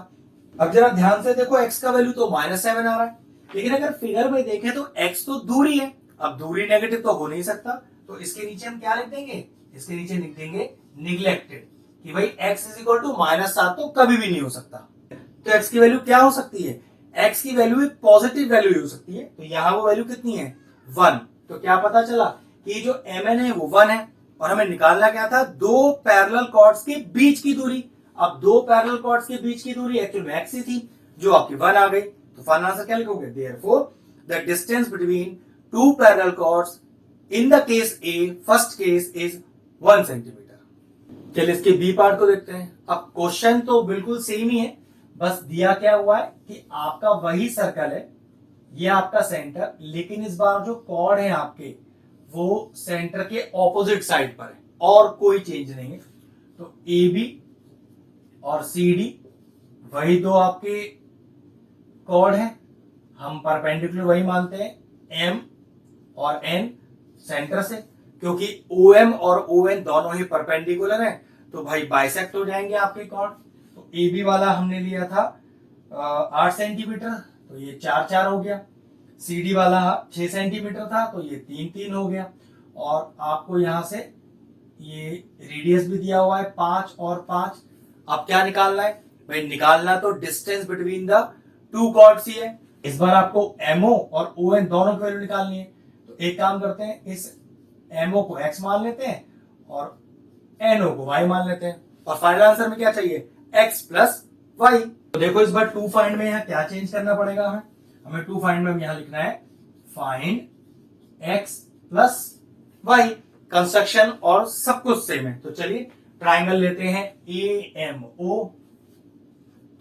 अब जरा ध्यान से देखो x का वैल्यू तो -7 आ रहा है, लेकिन अगर फिगर में देखें तो x तो दूरी है। अब दूरी नेगेटिव तो हो नहीं सकता, तो इसके नीचे हम क्या लिख देंगे, इसके नीचे लिख देंगे निग्लेक्टेड, कि भाई x इज इक्वल टू -7 तो कभी भी नहीं हो सकता। तो x की वैल्यू क्या हो सकती है, एक्स की वैल्यू एक पॉजिटिव वैल्यू हो सकती है, तो यहां वो वैल्यू कितनी है 1। तो क्या पता चला कि जो mn है वो 1 है, और हमें निकालना क्या था, दो पैरेलल कॉर्ड्स के बीच की दूरी। अब दो पैरेलल कॉर्ड्स के बीच की दूरी एक्चुअल में x ही थी, जो आपकी 1 आ गई। तो फाइनल आंसर क्या लिखोगे, therefore the distance between two parallel chords in the case a first case is 1 centimetre. चलिए इसके बी पार्ट को देखते हैं। अब क्वेश्चन तो बिल्कुल सेम ही है, बस दिया क्या हुआ है कि आपका वही सर्कल है, ये आपका सेंटर, लेकिन इस बार जो कॉर्ड है आपके वो सेंटर के ऑपोजिट साइड पर है और कोई चेंज नहीं है। तो ए बी और सी डी वही दो आपके कॉर्ड है, हम परपेंडिकुलर वही मानते हैं, एम और एन सेंटर से, क्योंकि ओ एम और ओ एन दोनों ही परपेंडिकुलर है, तो भाई बाइसेक्ट हो जाएंगे आपके कॉर्ड। तो ए बी वाला हमने लिया था 8 सेंटीमीटर, तो ये 4 4 हो गया। सी डी वाला 6 सेंटीमीटर था, तो ये 3 3 हो गया। और आपको यहां से ये रेडियस भी दिया हुआ है 5 और 5। अब क्या निकालना है भाई, निकालना तो distance between the two chords ही है। इस बार आपको एमओ और ओ एन दोनों की वैल्यू निकालनी है। तो एक काम करते हैं, इस एमओ को एक्स मान लेते हैं और एनओ को वाई मान लेते हैं, और फाइनल आंसर में क्या चाहिए, एक्स प्लस वाई। तो देखो इस बार टू फाइंड में यहाँ क्या चेंज करना पड़ेगा, हमें टू फाइंड में यहाँ लिखना है find x plus y. Construction और सब कुछ सेम है। तो चलिए ट्राइंगल लेते हैं ए एम ओ।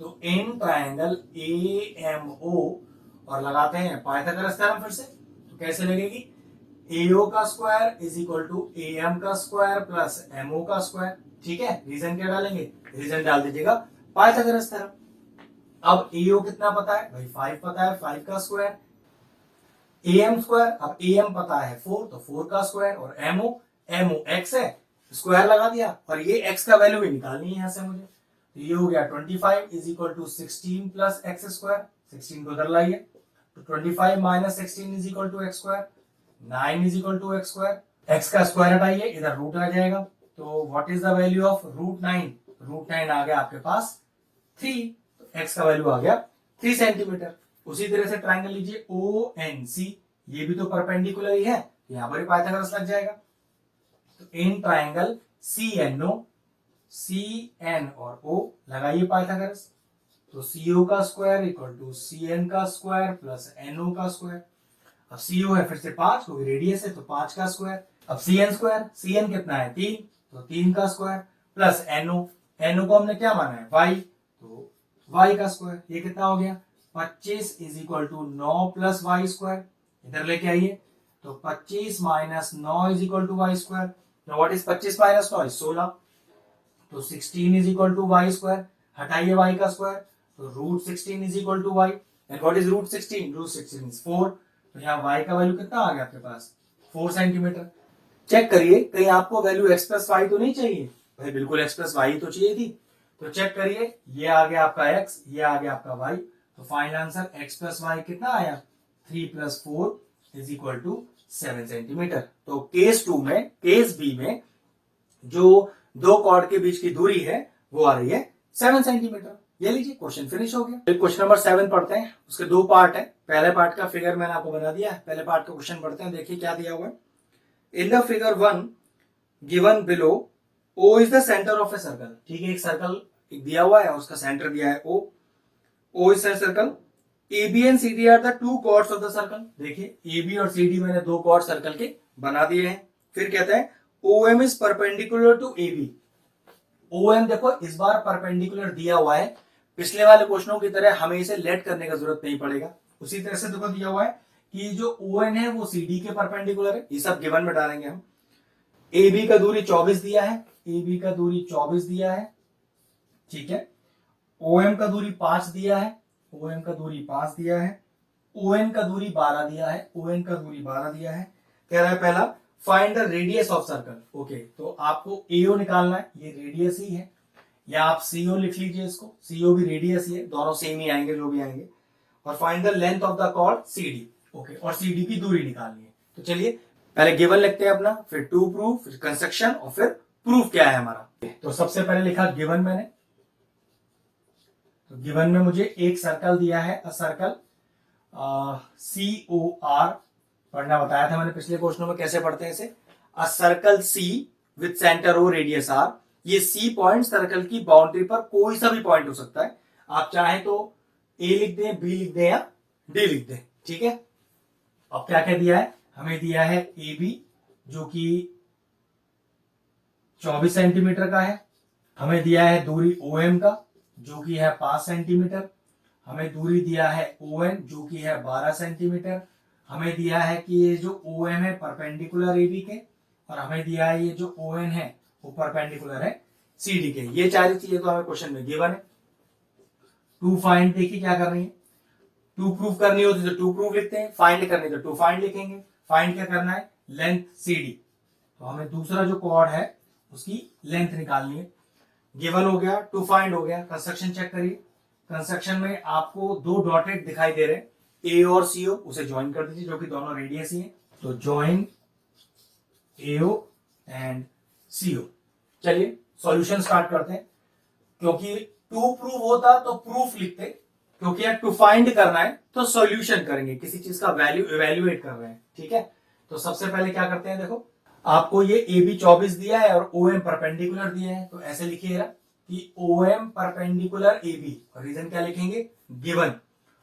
तो in triangle A M O और लगाते हैं पाइथागोरस थ्योरम फिर से। तो कैसे लगेगी, एओ का square is equal to A M का स्क्वायर प्लस एमओ का स्क्वायर। ठीक है, रीजन क्या डालेंगे, रीजन डाल दीजिएगा पाइथागोरस थ्योरम। अब एओ कितना पता है भाई, 5 पता है, 5 का स्क्वायर, एम स्क्वायर, अब एम पता है 4, तो 4 का स्क्वायर, और एमओ एक्स है, स्क्वायर लगा दिया, और ये एक्स का वैल्यू भी निकालनी है यहां से मुझे। तो ये हो गया 25 is equal to 16 plus x square. 16 को उधर लाइए, तो 25 minus 16 is equal to x square. 9 is equal to x square. X का स्क्वायर हटाइए, इधर रूट आ जाएगा। तो what is the value of root 9, root 9 आ गया आपके पास 3, तो एक्स का वैल्यू आ गया 3 सेंटीमीटर। उसी तरह से ट्राइंगल लीजिए ओ एन सी, ये भी तो परपेंडिकुलर ही है, यहां पर ही पाइथागोरस लग जाएगा। तो in triangle C N O, C N और ओ लगाइए पाइथागोरस। तो सी ओ का square equal to C N का स्क्वायर प्लस एन ओ का स्क्वायर। अब सी ओ है फिर से 5, क्योंकि रेडियस है, तो 5 का स्क्वायर। अब C N square, C N कितना है 3, तो 3 का स्क्वायर प्लस एनओ, एनओ को हमने क्या माना है वाई, तो वाई का स्क्वायर। ये कितना हो गया 25 is equal to 9 plus y square. इधर लेके आइए, तो 25 minus 9 is equal to y square. What is 25 minus 9 is 16। तो 16 is equal to y square, हटाइए वाई का स्क्वायर, तो root 16 is equal to y. And what is root 16, root 16 is 4। तो यहाँ वाई का वैल्यू कितना आ गया आपके पास 4 सेंटीमीटर। चेक करिए कहीं आपको वैल्यू एक्स प्लस वाई तो नहीं चाहिए, भाई बिल्कुल एक्स प्लस वाई तो चाहिए थी। तो चेक करिए, ये आ गया आपका एक्स, ये आ गया आपका वाई। तो final answer x plus y कितना आया 3 plus 4 is equal to 7 centimetre. तो केस 2 में, केस बी में जो दो कॉर्ड के बीच की दूरी है वो आ रही है 7 सेंटीमीटर। ये लीजिए क्वेश्चन फिनिश हो गया। क्वेश्चन नंबर 7 पढ़ते हैं, उसके दो पार्ट है। पहले पार्ट का फिगर मैंने आपको बना दिया है, पहले पार्ट का क्वेश्चन पढ़ते हैं। देखिए क्या दिया हुआ है, in the figure 1 given below O is the centre of a circle. ठीक है, एक सर्कल दिया हुआ है, उसका सेंटर दिया है O is the circle. A B and C D are the two chords of the circle. देखिए ए बी और सी डी मैंने दो कॉर्ड सर्कल के बना दिए हैं। फिर कहता है O M is perpendicular to A B. O M देखो इस बार परपेंडिकुलर दिया हुआ है, पिछले वाले क्वेश्चनों की तरह हमें इसे लेट करने का जरूरत नहीं पड़ेगा। उसी तरह से देखो दिया हुआ है कि जो ओ एन है वो सी डी के परपेंडिकुलर है, ये सब गिवन में डालेंगे हम। ए बी का दूरी 24 दिया है, ए बी का दूरी 24 दिया है, ठीक है। ओ एम का दूरी 5 दिया है, ओ एम का दूरी 5 दिया है। ओ एन का दूरी 12 दिया है, ओ एन का दूरी 12 दिया है। कह रहा है पहला find the radius of circle. Okay, तो आपको एओ निकालना है, ये रेडियस ही है, या आप सीओ लिख लीजिए इसको, सीओ भी रेडियस ही है, दोनों सेम ही आएंगे जो भी आएंगे। और find the length of the chord C D. Okay, और सीडी की दूरी निकालनी है। तो चलिए पहले गिवन लिखते हैं अपना, फिर टू प्रूफ, फिर कंस्ट्रक्शन, और फिर प्रूफ क्या है हमारा। तो सबसे पहले लिखा गिवन मैंने, तो गिवन में मुझे एक सर्कल दिया है, अ सर्कल COR पढ़ना बताया था मैंने पिछले क्वेश्चनों में, कैसे पढ़ते हैं इसे, अ circle C with centre O radius R। ये C पॉइंट सर्कल की बाउंड्री पर कोई सा भी पॉइंट हो सकता है, आप चाहे तो A लिख दें, B लिख दें या D लिख दें, ठीक है। अब क्या क्या दिया है, हमें दिया है AB जो कि 24 सेंटीमीटर का है, हमें दिया है दूरी OM का जो कि है 5 सेंटीमीटर, हमें दूरी दिया है ON जो कि है 12 सेंटीमीटर, हमें दिया है कि ये जो OM है परपेंडिकुलर AB के, और हमें दिया है ये जो ON है वो परपेंडिकुलर है CD के। ये चार चीजें तो हमें क्वेश्चन में गिवन है। टू फाइंड देखिए क्या कर रही है, टू प्रूव करनी होती तो टू प्रूव लिखते हैं, फाइंड करनी तो टू फाइंड लिखेंगे। फाइंड क्या करना है, लेंथ CD, तो हमें दूसरा जो कॉर्ड है उसकी लेंथ निकालनी है। गिवन हो गया, टू फाइंड हो गया। कंस्ट्रक्शन चेक करिए, कंस्ट्रक्शन में आपको दो डॉटेड दिखाई दे रहे हैं, ए और सीओ, उसे ज्वाइन कर दीजिए जो कि दोनों रेडियस ही है। तो ज्वाइन एओ एंड सीओ। चलिए सॉल्यूशन स्टार्ट करते हैं, क्योंकि टू प्रूव होता तो प्रूफ लिखते, क्योंकि यार टू फाइंड करना है तो सॉल्यूशन करेंगे, किसी चीज का वैल्यू इवेल्युएट कर रहे हैं, ठीक है। तो सबसे पहले क्या करते हैं, देखो आपको ये ए बी 24 दिया है और ओ एम परपेंडिकुलर दिया है, तो ऐसे लिखिएगा कि O M perpendicular A B, और रीजन क्या लिखेंगे, गिवन।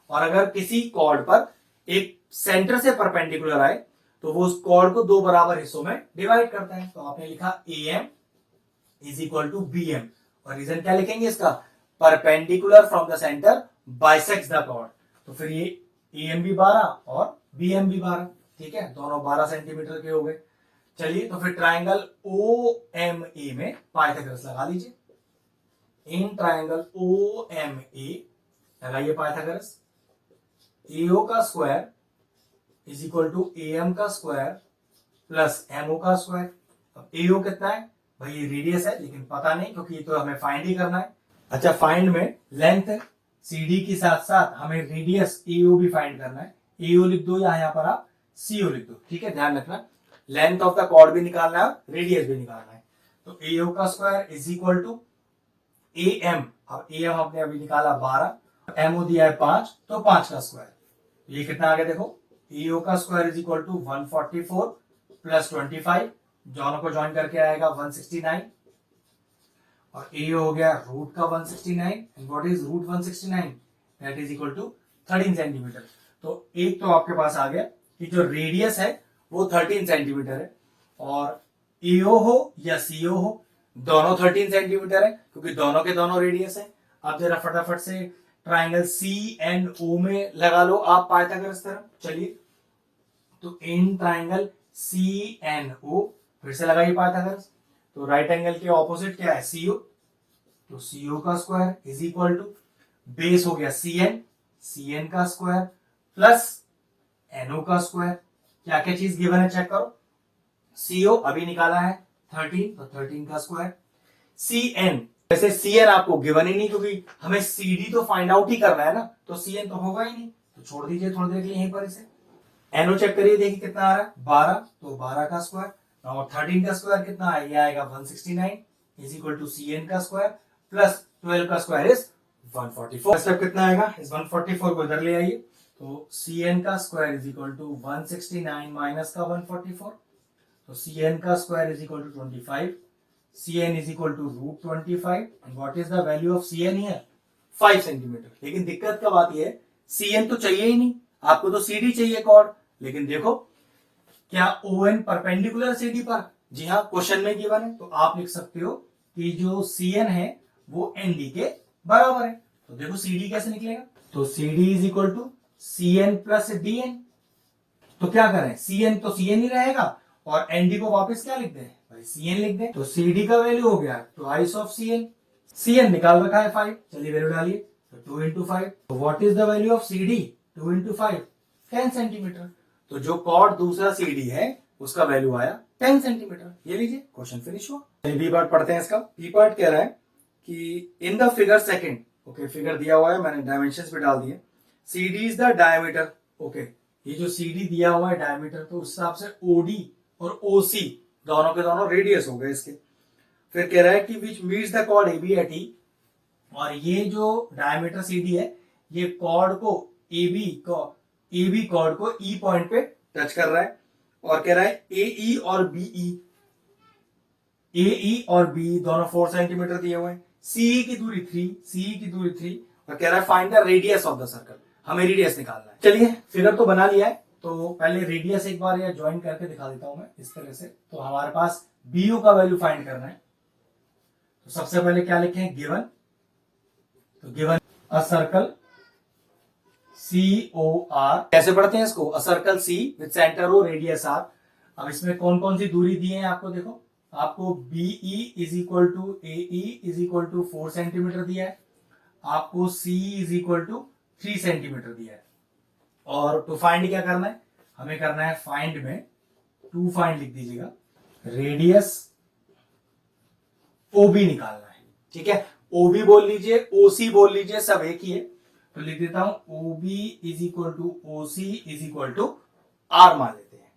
और अगर किसी कॉर्ड पर एक सेंटर से परपेंडिकुलर आए तो वो उस कॉर्ड को दो बराबर हिस्सों में डिवाइड करता है, तो आपने लिखा A M is equal to B M, और रीजन क्या लिखेंगे इसका, perpendicular from the centre bisects the chord. तो फिर ये ए एम भी 12 और बी एम भी 12, ठीक है, दोनों 12 सेंटीमीटर के हो गए। चलिए तो फिर ट्राइंगल ओ एम ए में पाइथागोरस लगा लीजिए। इन ट्राइंगल ओ एम ए लगाइए पाइथागोरस। एओ का square is equal to A M का स्क्वायर प्लस एमओ का स्क्वायर। अब एओ कितना है भाई, ये रेडियस है लेकिन पता नहीं, क्योंकि ये तो हमें फाइंड ही करना है। अच्छा, फाइंड में लेंथ सीडी के साथ साथ हमें रेडियस एओ भी फाइंड करना है। एओ लिख दो या यहाँ पर आप सीओ लिख दो, ठीक है, ध्यान रखना लेंथ ऑफ द कॉर्ड भी निकालना है, रेडियस भी निकालना है। तो एओ का square is equal to A M, अब ए एम हमने अभी निकाला 12, एमओ दिया है 5, तो 5 का स्क्वायर, ये कितना आ गया देखो, एओ का square is equal to 144 plus 25, दोनों को ज्वाइन करके आएगा 169, और एओ हो गया रूट का 169, and what is root 169, that is equal to 13 centimetre. तो एक तो आपके पास आ गया कि जो रेडियस है वो 13 सेंटीमीटर है, और एओ हो या सीओ हो दोनों 13 सेंटीमीटर है, क्योंकि दोनों के दोनों रेडियस है। अब जरा फटाफट से ट्राइंगल सी एंड ओ में लगा लो आप पाइथागोरस थ्योरम। चलिए तो इन ट्राइंगल सी एंड ओ फिर से लगाइए पाइथागोरस। तो राइट एंगल के ऑपोजिट क्या है, सीओ, तो सीओ का square is equal to base हो गया सीएन का स्क्वायर प्लस एनओ का स्क्वायर। क्या क्या चीज गिवन है चेक करो, सीओ अभी निकाला है 13, तो 13 का स्क्वायर, सीएन, वैसे सीएन आपको गिवन ही नहीं क्योंकि हमें सीडी तो फाइंड आउट ही करना है ना, तो सीएन तो होगा ही नहीं, तो छोड़ दीजिए थोड़ी देर के लिए यहीं पर इसे। एनओ चेक करिए, देखिए कितना आ रहा है 12, तो 12 का स्क्वायर, और 13 का स्क्वायर कितना है, ये आएगा 169 इज इक्वल टू सीएन का स्क्वायर प्लस 12 का स्क्वायर इज 144। स्टेप कितना आएगा, इस 144 को इधर ले आइए, तो cn का square is equal to 169 minus का 144, तो cn का square is equal to 25, cn is equal to root 25, and what is the value of cn here, 5 centimetre. लेकिन दिक्कत का बात यह है cn तो चाहिए ही नहीं, आपको तो cd चाहिए कॉर्ड, लेकिन देखो क्या on परपेंडिकुलर cd पर, जी हाँ क्वेश्चन में गिवन है, तो आप लिख सकते हो कि जो cn है वो nd के बराबर है। तो देखो cd कैसे निकलेगा, तो cd is equal to cn plus dn, तो क्या करें, cn तो cn ही रहेगा और nd को वापस क्या लिख दें भाई, cn लिख दें, तो cd का वैल्यू हो गया ट्वाइस ऑफ cn, cn निकाल रखा है 5, चलिए वैल्यू डालिए, तो 2 इंटू 5, तो what is the value of cd, 2 into 5 10 centimetre. तो जो कॉर्ड दूसरा cd है उसका वैल्यू आया 10 सेंटीमीटर। ये लीजिए क्वेश्चन फिनिश हुआ। बी पार्ट पढ़ते हैं इसका। बी पार्ट कह रहा है कि इन the figure second, okay figure दिया हुआ है, मैंने डायमेंशंस भी डाल दिए, CD is the diameter, okay ये जो CD दिया हुआ है डायमीटर, तो उस हिसाब से OD और OC दोनों के दोनों रेडियस हो गए इसके। फिर कह रहा है कि which meets the chord AB at E, और ये जो डायमीटर CD है ये कॉर्ड को AB कॉर्ड को E पॉइंट पे टच कर रहा है और कह रहा है AE और BE दोनों 4 सेंटीमीटर दिए हुए हैं। CE की दूरी 3 और कह रहा है find the radius of the circle, हमें रेडियस निकालना है। चलिए फिगर तो बना लिया है, तो पहले रेडियस एक बार या ज्वाइन करके दिखा देता हूं मैं इस तरह से। तो हमारे पास BO का वैल्यू फाइंड करना है, तो सबसे पहले क्या लिखें, गिवन। तो गिवन अ सर्कल COR, कैसे पढ़ते हैं इसको, अ circle C with centre O radius R। अब इसमें कौन कौन सी दूरी दी है आपको, देखो आपको BE is equal to AE is equal to 4 centimetre दिया है, आपको CE is equal to 3 centimetre दिया है। और टू फाइंड क्या करना है, हमें करना है फाइंड में टू फाइंड लिख दीजिएगा, रेडियस OB निकालना है, ठीक है। OB बोल लीजिए, OC बोल लीजिए, सब एक ही है। तो लिख देता हूं OB is equal to OC is equal to R मान लेते हैं।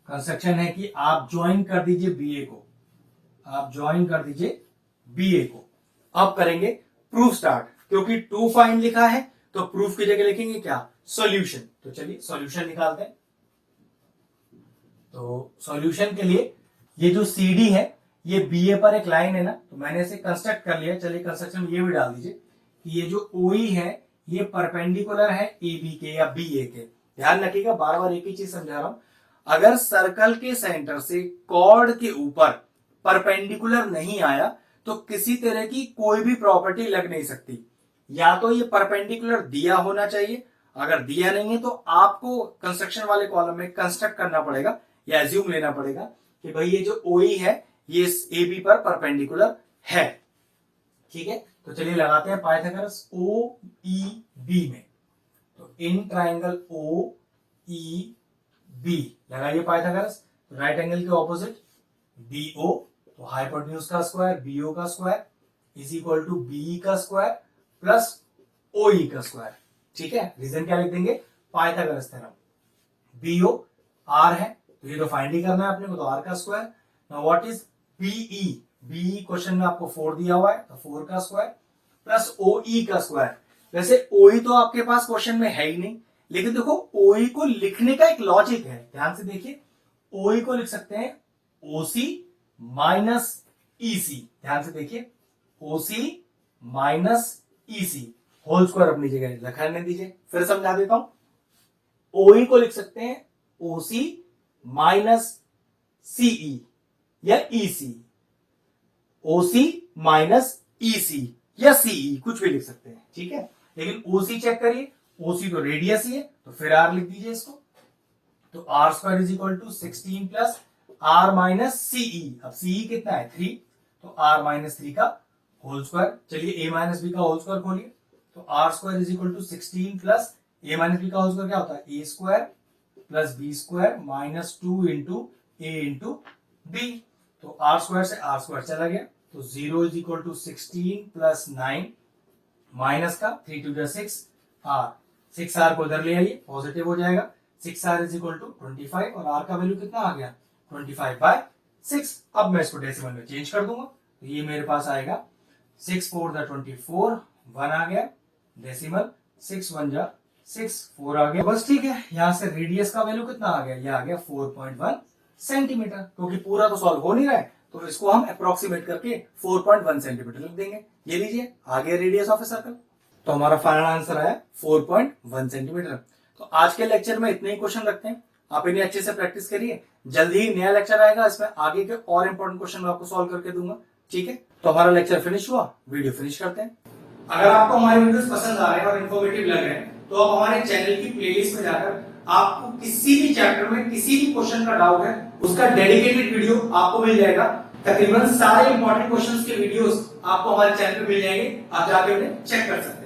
कंस्ट्रक्शन है कि आप ज्वाइन कर दीजिए BA को, अब करेंगे प्रूफ स्टार्ट। क्योंकि टू फाइंड लिखा है तो प्रूफ की जगह लिखेंगे क्या, सॉल्यूशन। तो चलिए सॉल्यूशन निकालते हैं। तो सॉल्यूशन के लिए ये जो CD है ये BA पर एक लाइन है ना, तो मैंने इसे कंस्ट्रक्ट कर लिया। चलिए कंस्ट्रक्शन में ये भी डाल दीजिए कि ये जो OE है ये परपेंडिकुलर है AB के या BA के। ध्यान रखिएगा, बार बार एक ही चीज समझा रहा हूं, अगर सर्कल के सेंटर से कॉर्ड के ऊपर परपेंडिकुलर नहीं आया तो किसी तरह की कोई भी प्रॉपर्टी लग नहीं सकती। या तो ये परपेंडिकुलर दिया होना चाहिए, अगर दिया नहीं है तो आपको कंस्ट्रक्शन वाले कॉलम में कंस्ट्रक्ट करना पड़ेगा या एज्यूम लेना पड़ेगा कि भाई ये जो OE है ये AB पर परपेंडिकुलर है, ठीक है। तो चलिए लगाते हैं पाइथागोरस OEB में। तो इन ट्राइंगल OEB लगाइए पाइथागोरस। तो राइट एंगल के ऑपोजिट BO, तो हाइपोटेन्यूज का स्क्वायर BO का square is equal to BE का स्क्वायर प्लस OE का स्क्वायर, ठीक है। रीजन क्या लिख देंगे, पाइथागोरस थ्योरम। BO R है तो ये तो फाइंड ही करना है अपने को, तो R का square. Now what is BE question में आपको 4 दिया हुआ है, तो 4 का स्क्वायर प्लस OE का स्क्वायर। वैसे OE तो आपके पास क्वेश्चन में है ही नहीं, लेकिन देखो OE को लिखने का एक लॉजिक है, ध्यान से देखिए। OE को लिख सकते हैं OC माइनस EC, ध्यान से देखिए, OC minus EC whole square अपनी जगह रखने दीजिए। फिर समझा देता हूं, OE को लिख सकते हैं OC माइनस CE या EC, OC माइनस EC या CE कुछ भी लिख सकते हैं, ठीक है। लेकिन OC चेक करिए, OC तो रेडियस ही है, तो फिर R लिख दीजिए इसको। तो R square is equal to 16 plus R minus CE। अब CE कितना है 3, तो R माइनस 3 का होल स्क्वायर। चलिए A माइनस B का होल स्क्वायर खोलिए, तो R square is equal to 16 plus A minus B का होल स्क्वायर क्या होता है, A square plus B square minus 2 into A into B। तो R स्क्वायर से R स्क्वायर चला गया, तो 0 is equal to 16 plus 9 minus का 3 टू 6 R, 6R को उधर ले आइए, पॉजिटिव हो जाएगा। 6R इज इक्वल टू 25 और R का वैल्यू कितना आ गया, 25/6। अब मैं इसको डेसिमल में चेंज कर दूंगा, तो ये मेरे पास आएगा 6 4 द 24, 1 आ गया डेसिमल, 6 1 जा 6, 4 आ गया, बस ठीक है। यहां से रेडियस का वैल्यू कितना आ गया, ये आ गया 4.1 सेंटीमीटर। क्योंकि पूरा तो सॉल्व हो नहीं रहा है तो इसको हम अप्रोक्सीमेट करके 4.1 सेंटीमीटर लिख देंगे। ये लीजिए आ गया रेडियस ऑफ ए सर्कल। तो हमारा फाइनल आंसर आया 4.1 सेंटीमीटर। तो आज के लेक्चर में इतने ही क्वेश्चन रखते हैं, आप इन्हें अच्छे से प्रैक्टिस करिए। जल्दी ही नया लेक्चर आएगा, इसमें आगे के और इंपॉर्टेंट क्वेश्चन मैं आपको सॉल्व करके दूंगा, ठीक है। तो हमारा लेक्चर फिनिश हुआ, वीडियो फिनिश करते हैं। अगर आपको हमारे वीडियोस पसंद आ रहे हैं और इन्फॉर्मेटिव लग रहे हैं तो आप हमारे चैनल की प्लेलिस्ट में जाकर आपको किसी भी चैप्टर में किसी भी क्वेश्चन का डाउट है उसका डेडिकेटेड वीडियो आपको मिल जाएगा। तकरीबन सारे इंपॉर्टेंट क्वेश्चंस के वीडियोस आपको हमारे चैनल पे मिल जाएंगे, आप जाके उन्हें चेक कर सकते हैं।